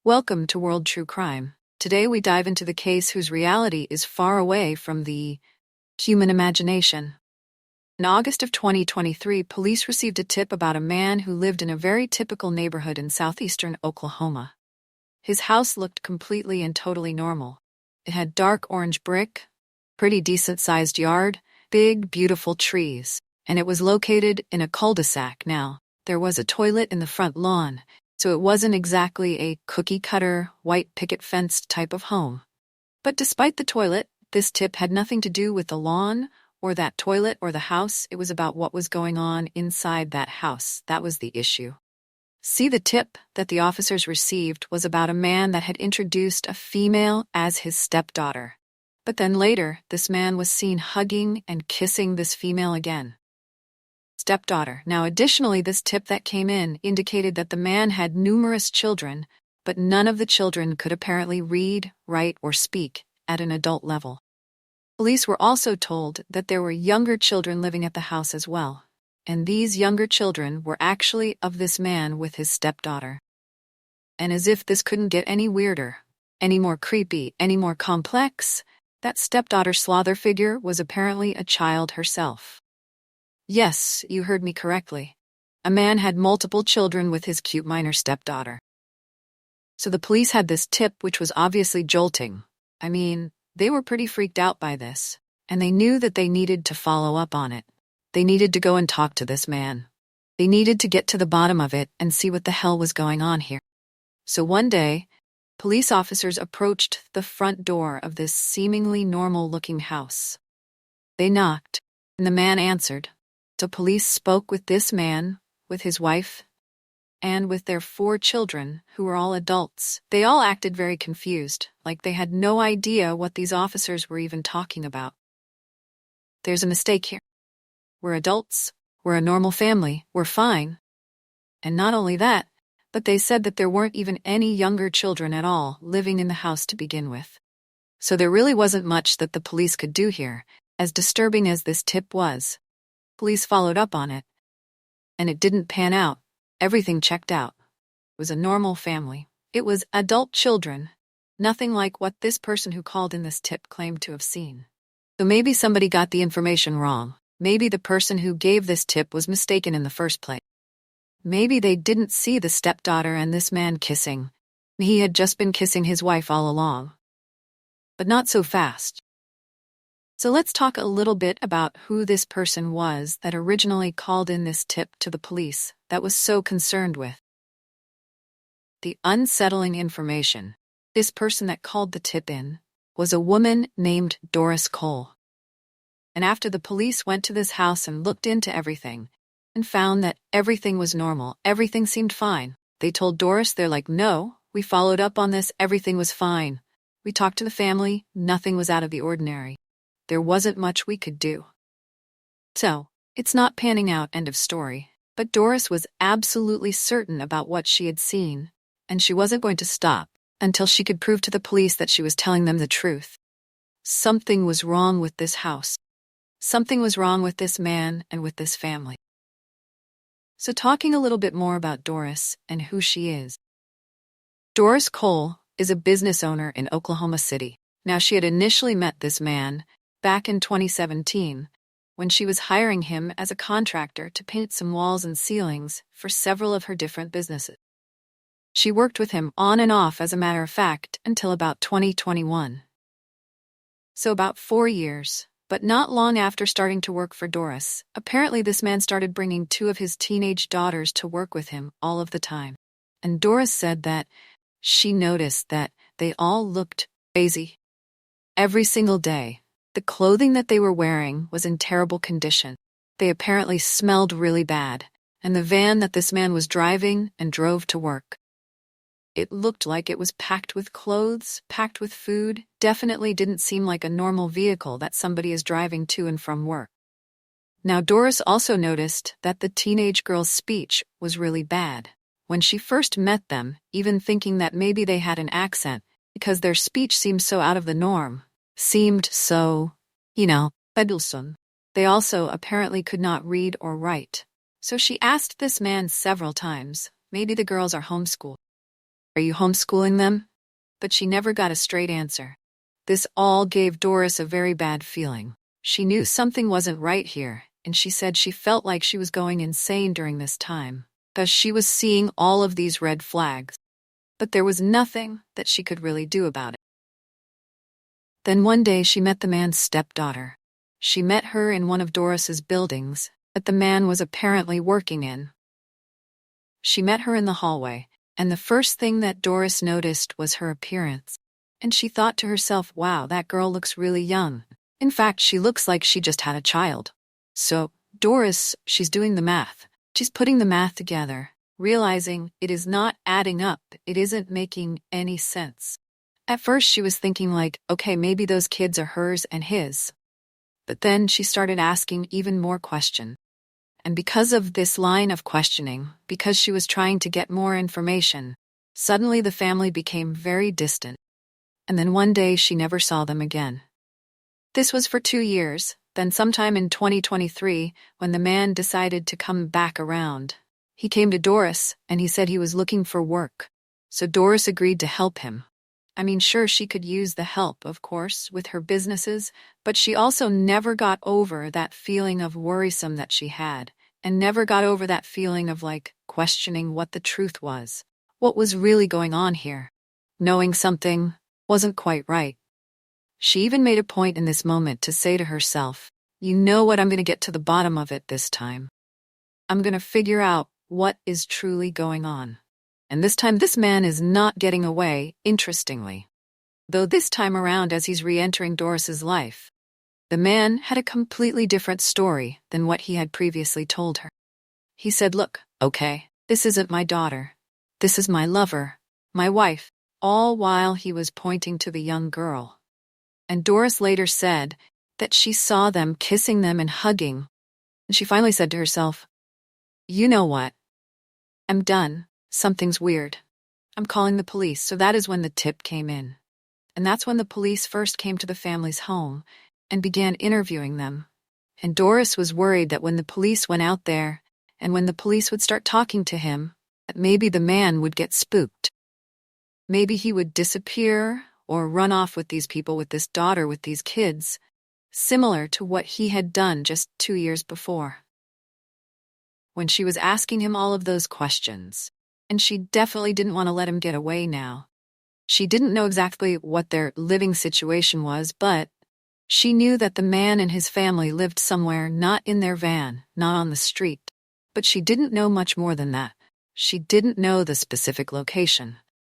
Welcome to World True Crime. Today we dive into the case whose reality is far away from the human imagination. In August of 2023, police received a tip about a man who lived in a very typical neighborhood in southeastern Oklahoma. His house looked completely and totally normal. It had dark orange brick, pretty decent-sized yard, big, beautiful trees, and it was located in a cul-de-sac. Now, there was a toilet in the front lawn, so it wasn't exactly a cookie-cutter, white picket-fenced type of home. But despite the toilet, this tip had nothing to do with the lawn or that toilet or the house. It was about what was going on inside that house. That was the issue. See, the tip that the officers received was about a man that had introduced a female as his stepdaughter. But then later, this man was seen hugging and kissing this female again. Stepdaughter. Now, additionally, this tip that came in indicated that the man had numerous children, but none of the children could apparently read, write, or speak at an adult level. Police were also told that there were younger children living at the house as well, and these younger children were actually of this man with his stepdaughter. And as if this couldn't get any weirder, any more creepy, any more complex, that stepdaughter slother figure was apparently a child herself. Yes, you heard me correctly. A man had multiple children with his cute minor stepdaughter. So the police had this tip, which was obviously jolting. I mean, they were pretty freaked out by this, and they knew that they needed to follow up on it. They needed to go and talk to this man. They needed to get to the bottom of it and see what the hell was going on here. So one day, police officers approached the front door of this seemingly normal-looking house. They knocked, and the man answered. So police spoke with this man, with his wife, and with their 4 children, who were all adults. They all acted very confused, like they had no idea what these officers were even talking about. There's a mistake here. We're adults, we're a normal family, we're fine. And not only that, but they said that there weren't even any younger children at all living in the house to begin with. So there really wasn't much that the police could do here, as disturbing as this tip was. Police followed up on it, and it didn't pan out. Everything checked out. It was a normal family. It was adult children, nothing like what this person who called in this tip claimed to have seen. So maybe somebody got the information wrong. Maybe the person who gave this tip was mistaken in the first place. Maybe they didn't see the stepdaughter and this man kissing. He had just been kissing his wife all along. But not so fast. So let's talk a little bit about who this person was that originally called in this tip to the police that was so concerned with the unsettling information. This person that called the tip in was a woman named Doris Cole. And after the police went to this house and looked into everything and found that everything was normal, everything seemed fine, they told Doris, they're like, no, we followed up on this, everything was fine. We talked to the family, nothing was out of the ordinary. There wasn't much we could do. So, it's not panning out, end of story. But Doris was absolutely certain about what she had seen, and she wasn't going to stop until she could prove to the police that she was telling them the truth. Something was wrong with this house. Something was wrong with this man and with this family. So talking a little bit more about Doris and who she is. Doris Cole is a business owner in Oklahoma City. Now, she had initially met this man back in 2017, when she was hiring him as a contractor to paint some walls and ceilings for several of her different businesses. She worked with him on and off, as a matter of fact, until about 2021. So about 4 years, but not long after starting to work for Doris, apparently this man started bringing 2 of his teenage daughters to work with him all of the time. And Doris said that she noticed that they all looked crazy. Every single day. The clothing that they were wearing was in terrible condition. They apparently smelled really bad, and the van that this man was driving and drove to work, it looked like it was packed with clothes, packed with food, definitely didn't seem like a normal vehicle that somebody is driving to and from work. Now, Doris also noticed that the teenage girl's speech was really bad. When she first met them, even thinking that maybe they had an accent, because their speech seemed so out of the norm. Seemed so, peddlesome. They also apparently could not read or write. So she asked this man several times, maybe the girls are homeschooled. Are you homeschooling them? But she never got a straight answer. This all gave Doris a very bad feeling. She knew something wasn't right here, and she said she felt like she was going insane during this time, because she was seeing all of these red flags. But there was nothing that she could really do about it. Then one day she met the man's stepdaughter. She met her in one of Doris's buildings that the man was apparently working in. She met her in the hallway, and the first thing that Doris noticed was her appearance. And she thought to herself, wow, that girl looks really young. In fact, she looks like she just had a child. So, Doris, she's doing the math. She's putting the math together, realizing it is not adding up. It isn't making any sense. At first, she was thinking like, okay, maybe those kids are hers and his. But then she started asking even more questions. And because of this line of questioning, because she was trying to get more information, suddenly the family became very distant. And then one day she never saw them again. This was for 2 years. Then sometime in 2023, when the man decided to come back around, he came to Doris and he said he was looking for work. So Doris agreed to help him. I mean, sure, she could use the help, of course, with her businesses, but she also never got over that feeling of worrisome that she had, and never got over that feeling of like questioning what the truth was, what was really going on here. Knowing something wasn't quite right. She even made a point in this moment to say to herself, you know what, I'm going to get to the bottom of it this time. I'm going to figure out what is truly going on. And this time, this man is not getting away, interestingly. Though this time around, as he's re-entering Doris's life, the man had a completely different story than what he had previously told her. He said, look, okay, this isn't my daughter. This is my lover, my wife, all while he was pointing to the young girl. And Doris later said that she saw them kissing them and hugging. And she finally said to herself, you know what? I'm done. Something's weird. I'm calling the police. So that is when the tip came in. And that's when the police first came to the family's home and began interviewing them. And Doris was worried that when the police went out there and when the police would start talking to him, that maybe the man would get spooked. Maybe he would disappear or run off with these people, with this daughter, with these kids, similar to what he had done just 2 years before. When she was asking him all of those questions, and she definitely didn't want to let him get away now. She didn't know exactly what their living situation was, but she knew that the man and his family lived somewhere not in their van, not on the street. But she didn't know much more than that. She didn't know the specific location.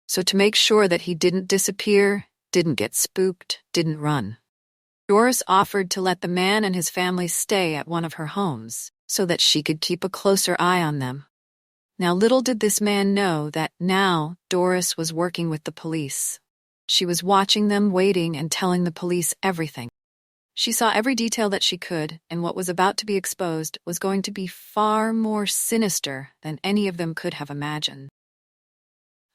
So to make sure that he didn't disappear, didn't get spooked, didn't run, Doris offered to let the man and his family stay at one of her homes so that she could keep a closer eye on them. Now, little did this man know that now Doris was working with the police. She was watching them, waiting, and telling the police everything. She saw every detail that she could, and what was about to be exposed was going to be far more sinister than any of them could have imagined.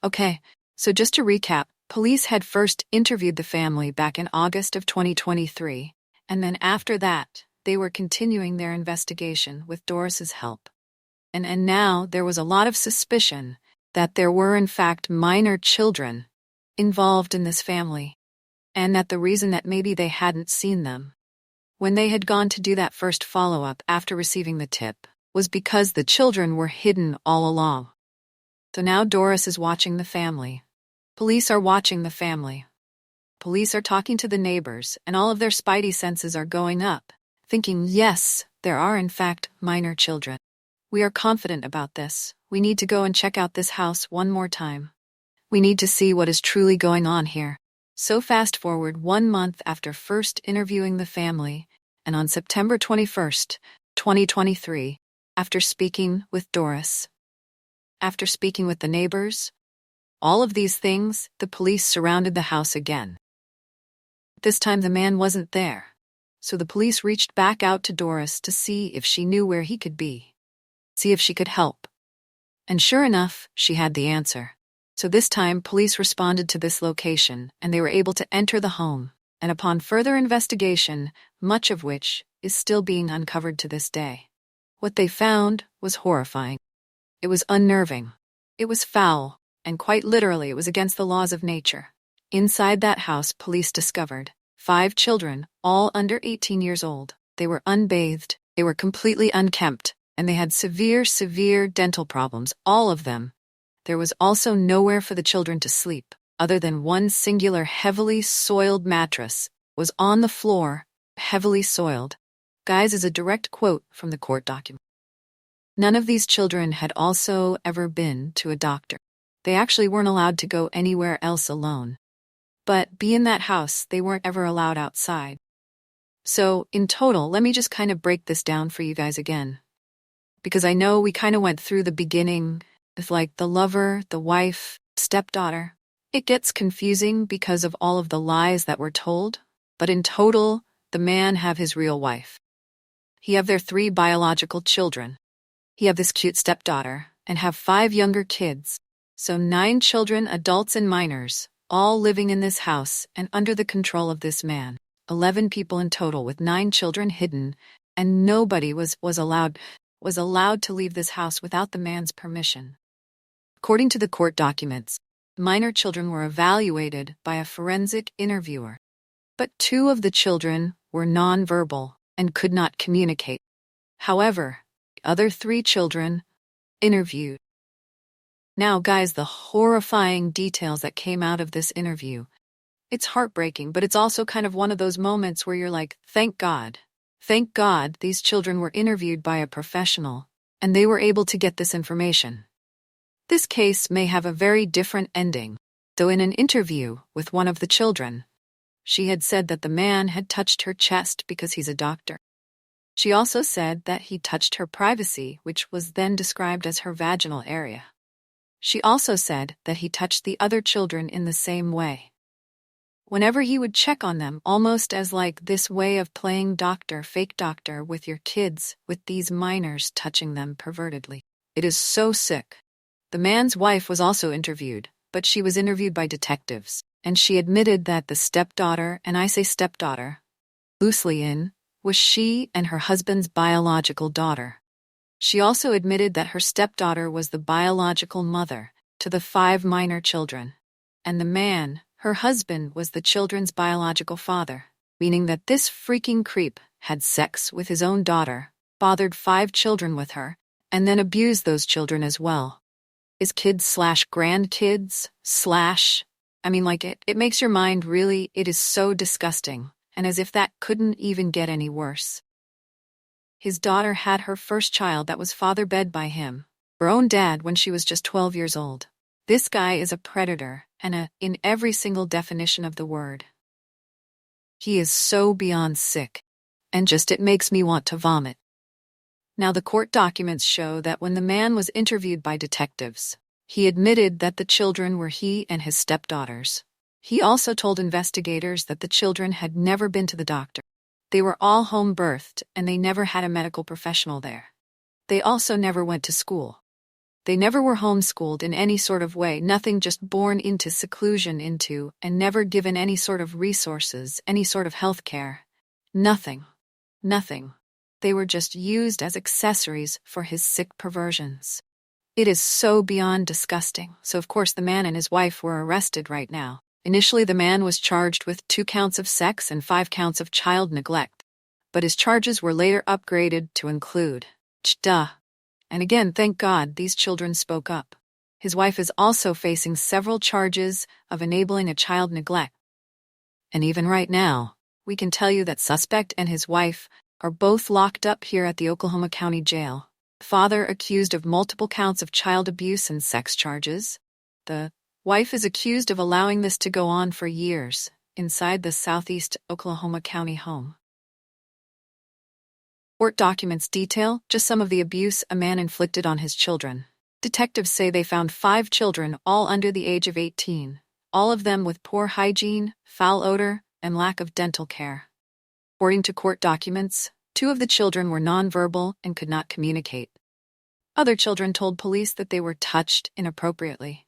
Okay, so just to recap, police had first interviewed the family back in August of 2023, and then after that, they were continuing their investigation with Doris's help. And now there was a lot of suspicion that there were in fact minor children involved in this family, and that the reason that maybe they hadn't seen them when they had gone to do that first follow-up after receiving the tip was because the children were hidden all along. So now Doris is watching the family. Police are watching the family. Police are talking to the neighbors, and all of their spidey senses are going up, thinking, yes, there are in fact minor children. We are confident about this. We need to go and check out this house one more time. We need to see what is truly going on here. So fast forward 1 month after first interviewing the family, and on September 21st, 2023, after speaking with Doris, after speaking with the neighbors, all of these things, the police surrounded the house again. This time the man wasn't there, so the police reached back out to Doris to see if she knew where he could be. See if she could help. And sure enough, she had the answer. So this time, police responded to this location, and they were able to enter the home, and upon further investigation, much of which is still being uncovered to this day, what they found was horrifying. It was unnerving. It was foul. and quite literally it was against the laws of nature. Inside that house, police discovered 5 children, all under 18 years old. They were unbathed, they were completely unkempt, and they had severe dental problems, all of them. There was also nowhere for the children to sleep, other than one singular heavily soiled mattress was on the floor, heavily soiled. Guys, is a direct quote from the court document. None of these children had also ever been to a doctor. They actually weren't allowed to go anywhere else alone. But be in that house, they weren't ever allowed outside. So, in total, let me just kind of break this down for you guys again. Because I know we kind of went through the beginning with like the lover, the wife, stepdaughter. It gets confusing because of all of the lies that were told, but in total, the man have his real wife. He have their 3 biological children. He have this cute stepdaughter, and have 5 younger kids. So 9 children, adults and minors, all living in this house and under the control of this man. 11 people in total with 9 children hidden, and nobody was allowed to leave this house without the man's permission. According to the court documents, minor children were evaluated by a forensic interviewer. But 2 of the children were nonverbal and could not communicate. However, the other 3 children interviewed. Now, guys, the horrifying details that came out of this interview. It's heartbreaking, but it's also kind of one of those moments where you're like, thank God. Thank God these children were interviewed by a professional, and they were able to get this information. This case may have a very different ending, though in an interview with one of the children, she had said that the man had touched her chest because he's a doctor. She also said that he touched her privacy, which was then described as her vaginal area. She also said that he touched the other children in the same way. Whenever he would check on them, almost as like this way of playing doctor, fake doctor with your kids, with these minors touching them pervertedly. It is so sick. The man's wife was also interviewed, but she was interviewed by detectives, and she admitted that the stepdaughter, and I say stepdaughter, loosely in, was she and her husband's biological daughter. She also admitted that her stepdaughter was the biological mother to the 5 minor children, and the man, her husband, was the children's biological father, meaning that this freaking creep had sex with his own daughter, fathered 5 children with her, and then abused those children as well. His kids/grandkids it makes your mind really, it is so disgusting, and as if that couldn't even get any worse. His daughter had her first child that was fathered by him, her own dad, when she was just 12 years old. This guy is a predator, and in every single definition of the word. He is so beyond sick, and it makes me want to vomit. Now, the court documents show that when the man was interviewed by detectives, he admitted that the children were he and his stepdaughters. He also told investigators that the children had never been to the doctor. They were all home birthed, and they never had a medical professional there. They also never went to school. They never were homeschooled in any sort of way, nothing, just born into seclusion and never given any sort of resources, any sort of health care. Nothing. They were just used as accessories for his sick perversions. It is so beyond disgusting. So of course the man and his wife were arrested right now. Initially the man was charged with 2 counts of sex and 5 counts of child neglect, but his charges were later upgraded to include And again, thank God these children spoke up. His wife is also facing several charges of enabling a child neglect. And even right now, we can tell you that suspect and his wife are both locked up here at the Oklahoma County Jail. Father accused of multiple counts of child abuse and sex charges. The wife is accused of allowing this to go on for years inside the southeast Oklahoma County home. Court documents detail just some of the abuse a man inflicted on his children. Detectives say they found 5 children, all under the age of 18, all of them with poor hygiene, foul odor, and lack of dental care. According to court documents, 2 of the children were nonverbal and could not communicate. Other children told police that they were touched inappropriately.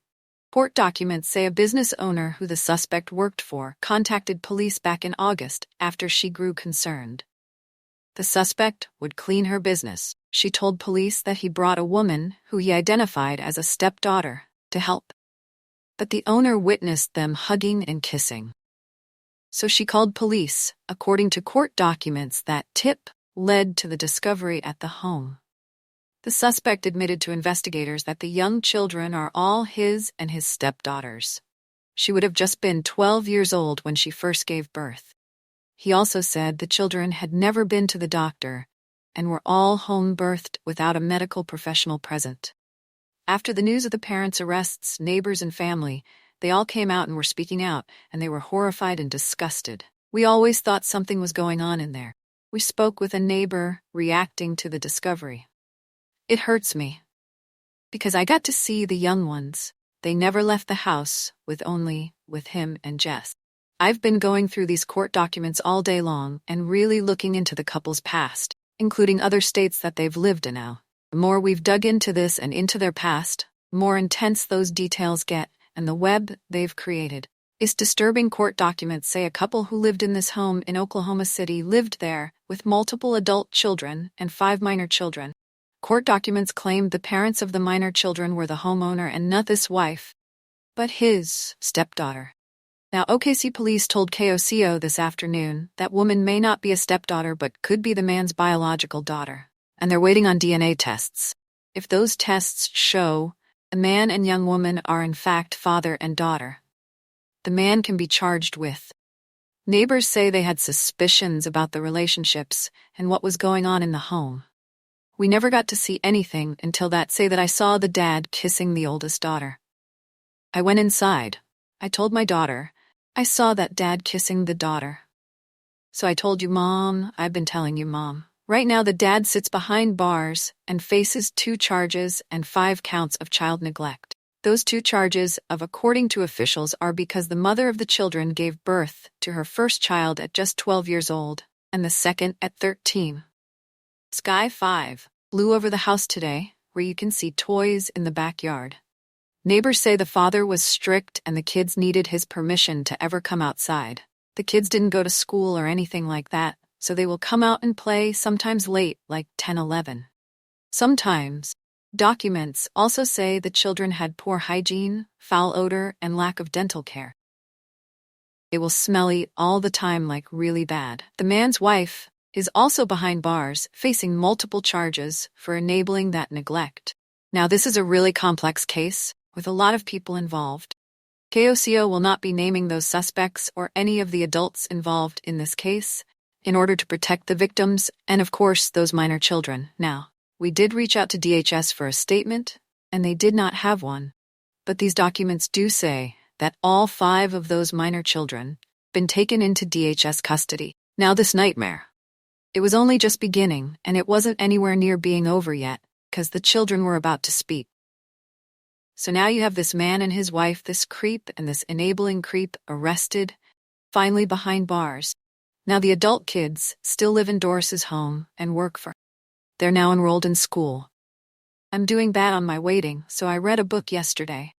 Court documents say a business owner who the suspect worked for contacted police back in August after she grew concerned. The suspect would clean her business. She told police that he brought a woman who he identified as a stepdaughter to help. but the owner witnessed them hugging and kissing. So she called police. According to court documents, that tip led to the discovery at the home. The suspect admitted to investigators that the young children are all his and his stepdaughters. She would have just been 12 years old when she first gave birth. He also said the children had never been to the doctor and were all home-birthed without a medical professional present. After the news of the parents' arrests, neighbors and family, they all came out and were speaking out, and they were horrified and disgusted. We always thought something was going on in there. We spoke with a neighbor reacting to the discovery. It hurts me, because I got to see the young ones. They never left the house with him and Jess. I've been going through these court documents all day long and really looking into the couple's past, including other states that they've lived in now. The more we've dug into this and into their past, the more intense those details get, and the web they've created. It's disturbing. Court documents say a couple who lived in this home in Oklahoma City lived there with multiple adult children and 5 minor children. Court documents claimed the parents of the minor children were the homeowner and not his wife, but his stepdaughter. Now, OKC police told KOCO this afternoon that woman may not be a stepdaughter but could be the man's biological daughter, and they're waiting on DNA tests. If those tests show the man and young woman are in fact father and daughter, the man can be charged with. Neighbors say they had suspicions about the relationships and what was going on in the home. We never got to see anything until that I saw the dad kissing the oldest daughter. I went inside. I told my daughter, I saw that dad kissing the daughter. So I told you, Mom, I've been telling you, Mom. Right now the dad sits behind bars and faces 2 charges and 5 counts of child neglect. Those 2 charges, according to officials, are because the mother of the children gave birth to her first child at just 12 years old and the second at 13. Sky 5 flew over the house today, where you can see toys in the backyard. Neighbors say the father was strict and the kids needed his permission to ever come outside. The kids didn't go to school or anything like that, so they will come out and play, sometimes late, like 10-11. Sometimes. Documents also say the children had poor hygiene, foul odor, and lack of dental care. It will smelly all the time, like really bad. The man's wife is also behind bars, facing multiple charges for enabling that neglect. Now, this is a really complex case with a lot of people involved. KOCO will not be naming those suspects or any of the adults involved in this case in order to protect the victims and, of course, those minor children. Now, we did reach out to DHS for a statement, and they did not have one. But these documents do say that all 5 of those minor children been taken into DHS custody. Now, this nightmare, it was only just beginning, and it wasn't anywhere near being over yet, because the children were about to speak. So now you have this man and his wife, this creep and this enabling creep, arrested, finally behind bars. Now the adult kids still live in Doris's home and work for her. They're now enrolled in school. I'm doing that on my waiting, so I read a book yesterday.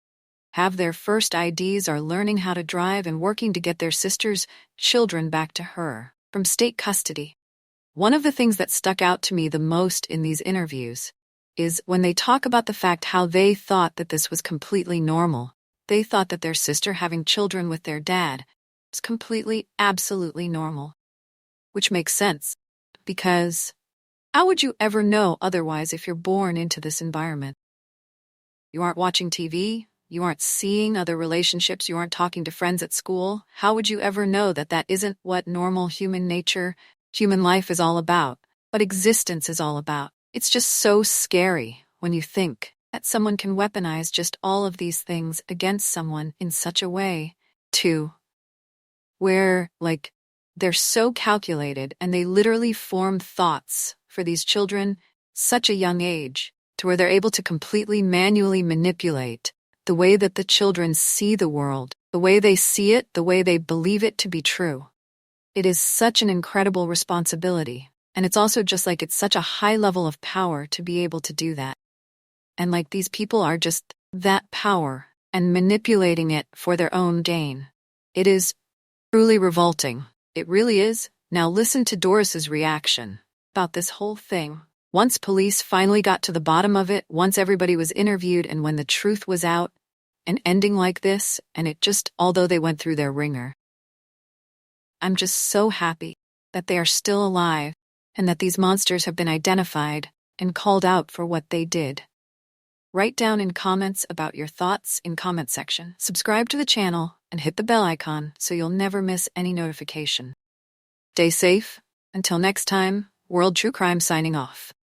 Have their first IDs, are learning how to drive and working to get their sister's children back to her from state custody. One of the things that stuck out to me the most in these interviews is when they talk about the fact how they thought that this was completely normal. They thought that their sister having children with their dad was completely, absolutely normal. Which makes sense, because how would you ever know otherwise if you're born into this environment? You aren't watching TV, you aren't seeing other relationships, you aren't talking to friends at school. How would you ever know that that isn't what normal human nature, human life is all about, what existence is all about? It's just so scary when you think that someone can weaponize just all of these things against someone in such a way, too, where, they're so calculated and they literally form thoughts for these children such a young age, to where they're able to completely manually manipulate the way that the children see the world, the way they see it, the way they believe it to be true. It is such an incredible responsibility. And it's also just it's such a high level of power to be able to do that. And these people are just that power and manipulating it for their own gain. It is truly revolting. It really is. Now listen to Doris's reaction about this whole thing. Once police finally got to the bottom of it, once everybody was interviewed and when the truth was out, an ending like this, and although they went through their ringer. I'm just so happy that they are still alive and that these monsters have been identified and called out for what they did. Write down in comments about your thoughts in comment section. Subscribe to the channel and hit the bell icon so you'll never miss any notification. Stay safe. Until next time, World True Crime signing off.